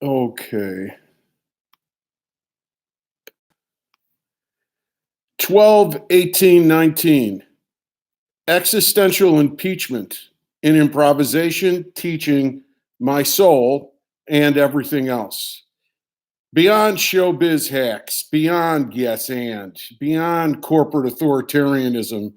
Okay. 12, 18, 19. Existential impeachment in improvisation, teaching, my soul, and everything else. Beyond showbiz hacks, beyond yes and, beyond corporate authoritarianism,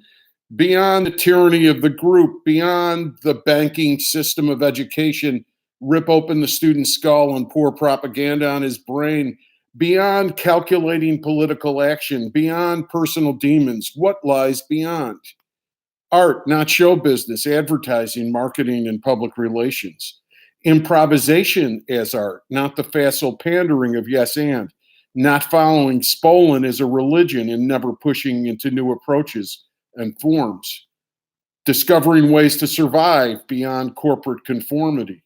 beyond the tyranny of the group, beyond the banking system of education, rip open the student's skull and pour propaganda on his brain, beyond calculating political action, beyond personal demons, what lies beyond? Art, not show business, advertising, marketing, and public relations. Improvisation as art, not the facile pandering of yes and, not following Spolin as a religion and never pushing into new approaches and forms. Discovering ways to survive beyond corporate conformity.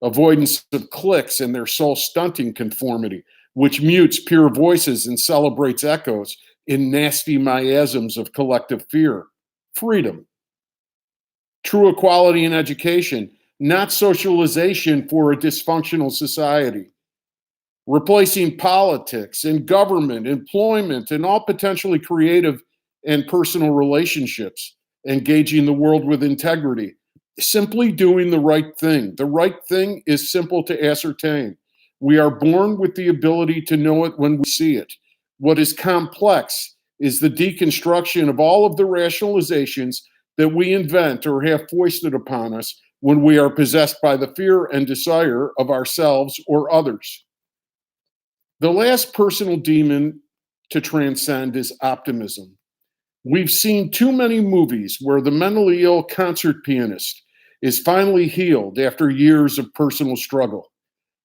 Avoidance of cliques and their soul stunting conformity, which mutes pure voices and celebrates echoes in nasty miasms of collective fear. Freedom. True equality in education, not socialization for a dysfunctional society. Replacing politics and government, employment, and all potentially creative and personal relationships. Engaging the world with integrity. Simply doing the right thing. The right thing is simple to ascertain. We are born with the ability to know it when we see it. What is complex is the deconstruction of all of the rationalizations that we invent or have foisted upon us when we are possessed by the fear and desire of ourselves or others. The last personal demon to transcend is optimism. We've seen too many movies where the mentally ill concert pianist is finally healed after years of personal struggle.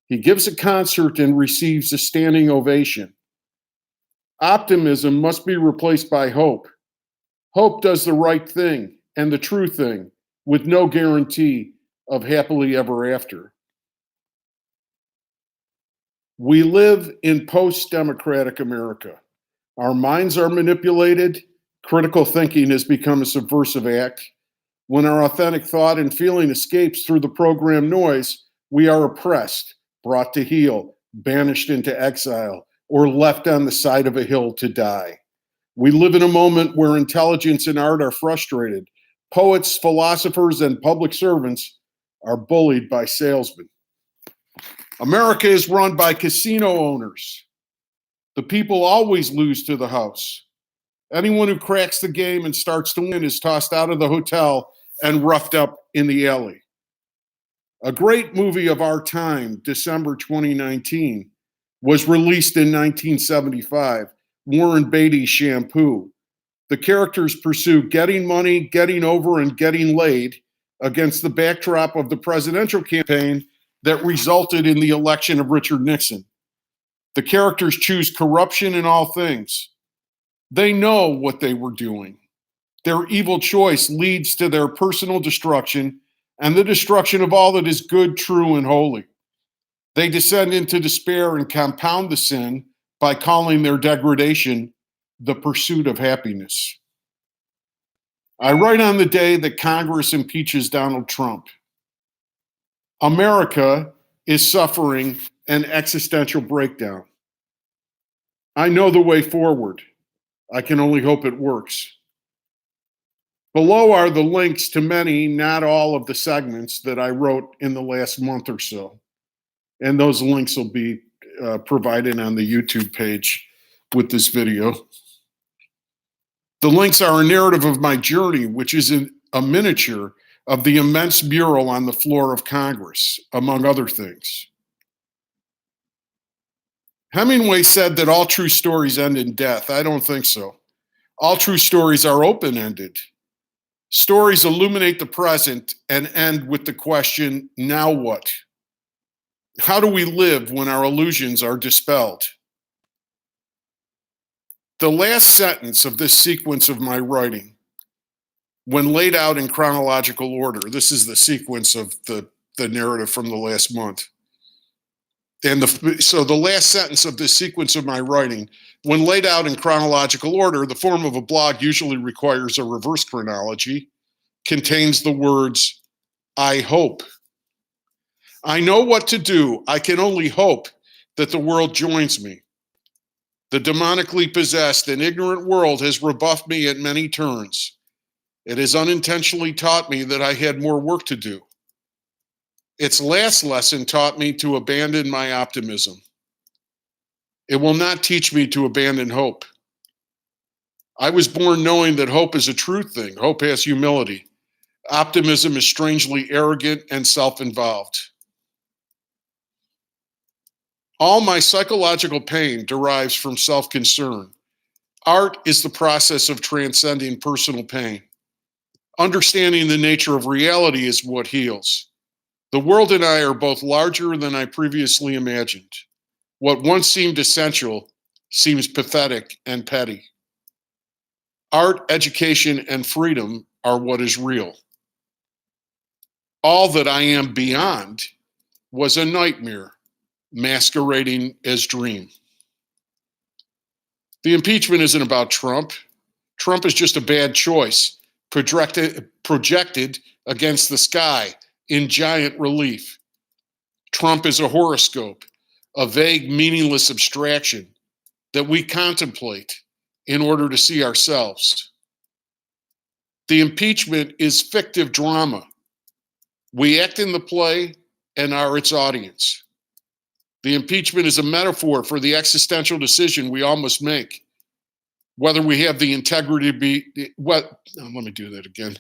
He gives a concert and receives a standing ovation. Optimism must be replaced by hope. Hope does the right thing and the true thing with no guarantee of happily ever after. We live in post-democratic America. Our minds are manipulated. Critical thinking has become a subversive act. When our authentic thought and feeling escapes through the program noise, we are oppressed, brought to heel, banished into exile, or left on the side of a hill to die. We live in a moment where intelligence and art are frustrated. Poets, philosophers, and public servants are bullied by salesmen. America is run by casino owners. The people always lose to the house. Anyone who cracks the game and starts to win is tossed out of the hotel and roughed up in the alley. A great movie of our time, December 2019, was released in 1975, Warren Beatty's Shampoo. The characters pursue getting money, getting over, and getting laid against the backdrop of the presidential campaign that resulted in the election of Richard Nixon. The characters choose corruption in all things. They know what they were doing. Their evil choice leads to their personal destruction and the destruction of all that is good, true, and holy. They descend into despair and compound the sin by calling their degradation the pursuit of happiness. I write on the day that Congress impeaches Donald Trump. America is suffering an existential breakdown. I know the way forward. I can only hope it works. Below are the links to many, not all of the segments that I wrote in the last month or so. And those links will be provided on the YouTube page with this video. The links are a narrative of my journey, which is a miniature of the immense mural on the floor of Congress, among other things. Hemingway said that all true stories end in death. I don't think so. All true stories are open-ended. Stories illuminate the present and end with the question, now what? How do we live when our illusions are dispelled? The last sentence of this sequence of my writing, when laid out in chronological order, this is the sequence of the narrative from the last month. And so the last sentence of this sequence of my writing, when laid out in chronological order, the form of a blog usually requires a reverse chronology, contains the words, I hope. I know what to do. I can only hope that the world joins me. The demonically possessed and ignorant world has rebuffed me at many turns. It has unintentionally taught me that I had more work to do. Its last lesson taught me to abandon my optimism. It will not teach me to abandon hope. I was born knowing that hope is a true thing. Hope has humility. Optimism is strangely arrogant and self-involved. All my psychological pain derives from self-concern. Art is the process of transcending personal pain. Understanding the nature of reality is what heals. The world and I are both larger than I previously imagined. What once seemed essential seems pathetic and petty. Art, education, and freedom are what is real. All that I am beyond was a nightmare masquerading as dream. The impeachment isn't about Trump. Trump is just a bad choice, projected against the sky in giant relief. Trump is a horoscope, a vague, meaningless abstraction that we contemplate in order to see ourselves. The impeachment is fictive drama. We act in the play and are its audience. The impeachment is a metaphor for the existential decision we all must make. Whether we have the integrity to be, let me do that again.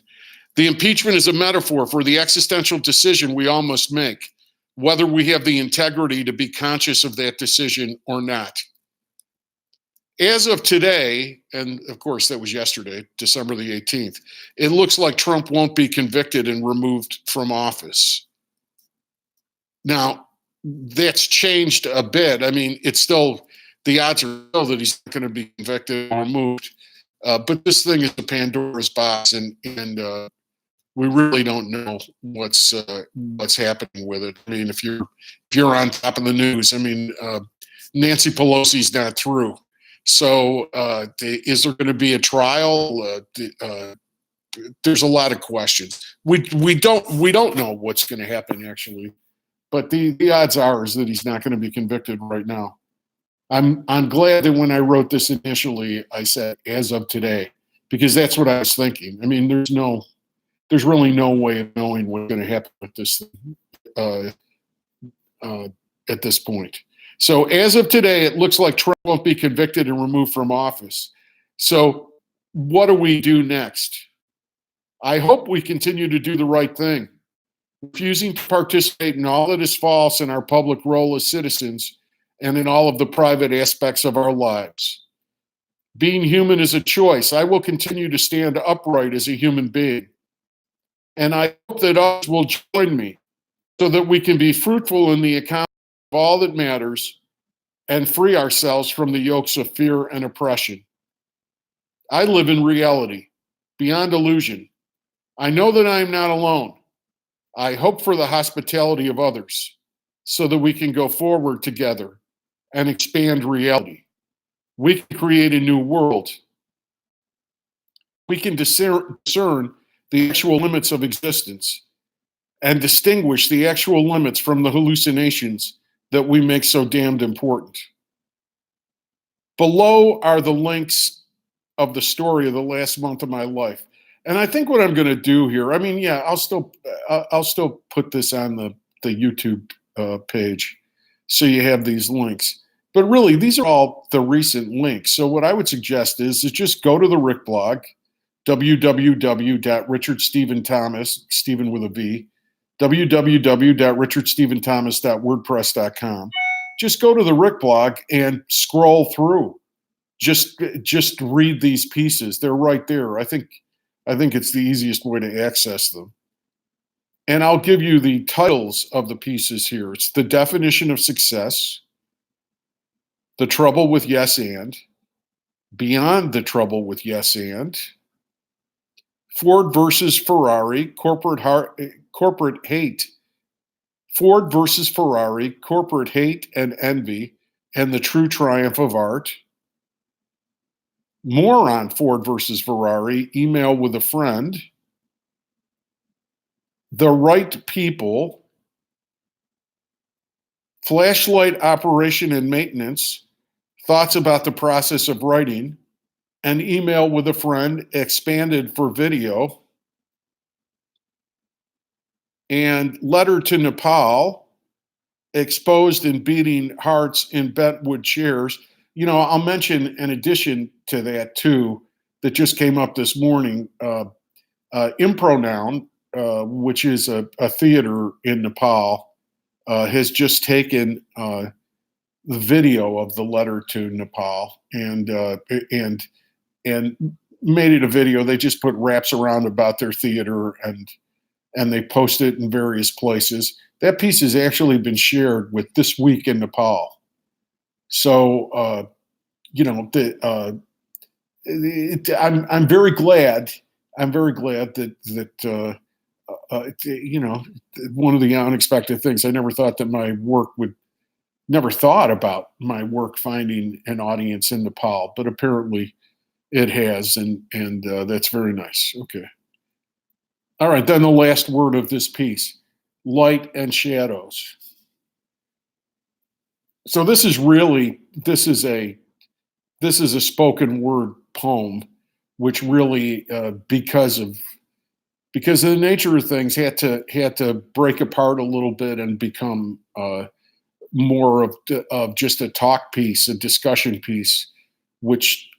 The impeachment is a metaphor for the existential decision we all must make, whether we have the integrity to be conscious of that decision or not. As of today, and of course that was yesterday, December the 18th, it looks like Trump won't be convicted and removed from office. Now, that's changed a bit. I mean, it's still, the odds are still that he's not going to be convicted or removed. But this thing is a Pandora's box, and we really don't know what's happening with it. I mean, if you're on top of the news, I mean, Nancy Pelosi's not through. So is there going to be a trial? There's a lot of questions. We don't know what's going to happen actually, but the odds are is that he's not going to be convicted right now. I'm glad that when I wrote this initially, I said as of today, because that's what I was thinking. I mean, there's really no way of knowing what's going to happen with this at this point. So as of today, it looks like Trump won't be convicted and removed from office. So what do we do next? I hope we continue to do the right thing, refusing to participate in all that is false in our public role as citizens and in all of the private aspects of our lives. Being human is a choice. I will continue to stand upright as a human being. And I hope that others will join me so that we can be fruitful in the account of all that matters and free ourselves from the yokes of fear and oppression. I live in reality, beyond illusion. I know that I am not alone. I hope for the hospitality of others so that we can go forward together and expand reality. We can create a new world. We can discern the actual limits of existence and distinguish the actual limits from the hallucinations that we make so damned important. Below are the links of the story of the last month of my life. And I think what I'm going to do here, I mean, yeah, I'll still put this on the YouTube page so you have these links. But really, these are all the recent links. So what I would suggest is just go to the Rick blog, www.richardstephenthomas, Stephen with a V, www.richardstephenthomas.wordpress.com. Just go to the Rick blog and scroll through. Just read these pieces. They're right there. I think it's the easiest way to access them. And I'll give you the titles of the pieces here. It's The Definition of Success, The Trouble with Yes and, Beyond the Trouble with Yes and, Ford versus Ferrari, Corporate Hate, Ford versus Ferrari, Corporate Hate and Envy, and the True Triumph of Art. More on Ford versus Ferrari, Email with a Friend, The Right People, flashlight operation and maintenance, thoughts about the process of writing, an email with a friend expanded for video, and letter to Nepal, exposed and beating hearts in bentwood chairs. I'll mention in addition to that too, that just came up this morning, Impronoun, which is a theater in Nepal, has just taken the video of the letter to Nepal and made it a video. They just put wraps around about their theater and they post it in various places. That piece has actually been shared with This Week in Nepal. So I'm very glad. I'm very glad that one of the unexpected things, I never thought that my work never thought about my work finding an audience in Nepal, but apparently it has, and that's very nice. Okay. All right, then the last word of this piece, light and shadows. So this is a spoken word poem, which really, because of the nature of things, had to break apart a little bit and become more of just a talk piece, a discussion piece, which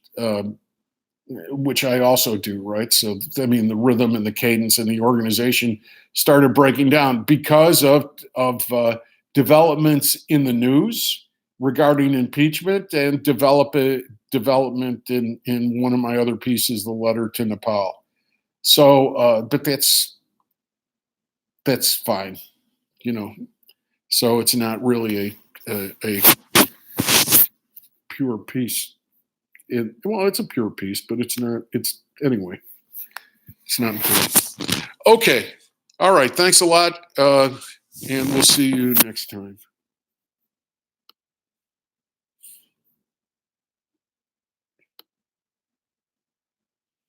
I also do, right? So, I mean, the rhythm and the cadence and the organization started breaking down because of developments in the news regarding impeachment and development in one of my other pieces, the letter to Nepal. So, but that's fine, So it's not really a pure piece. It's a pure piece, but it's not. Anyway. It's not important. Okay. All right. Thanks a lot, and we'll see you next time.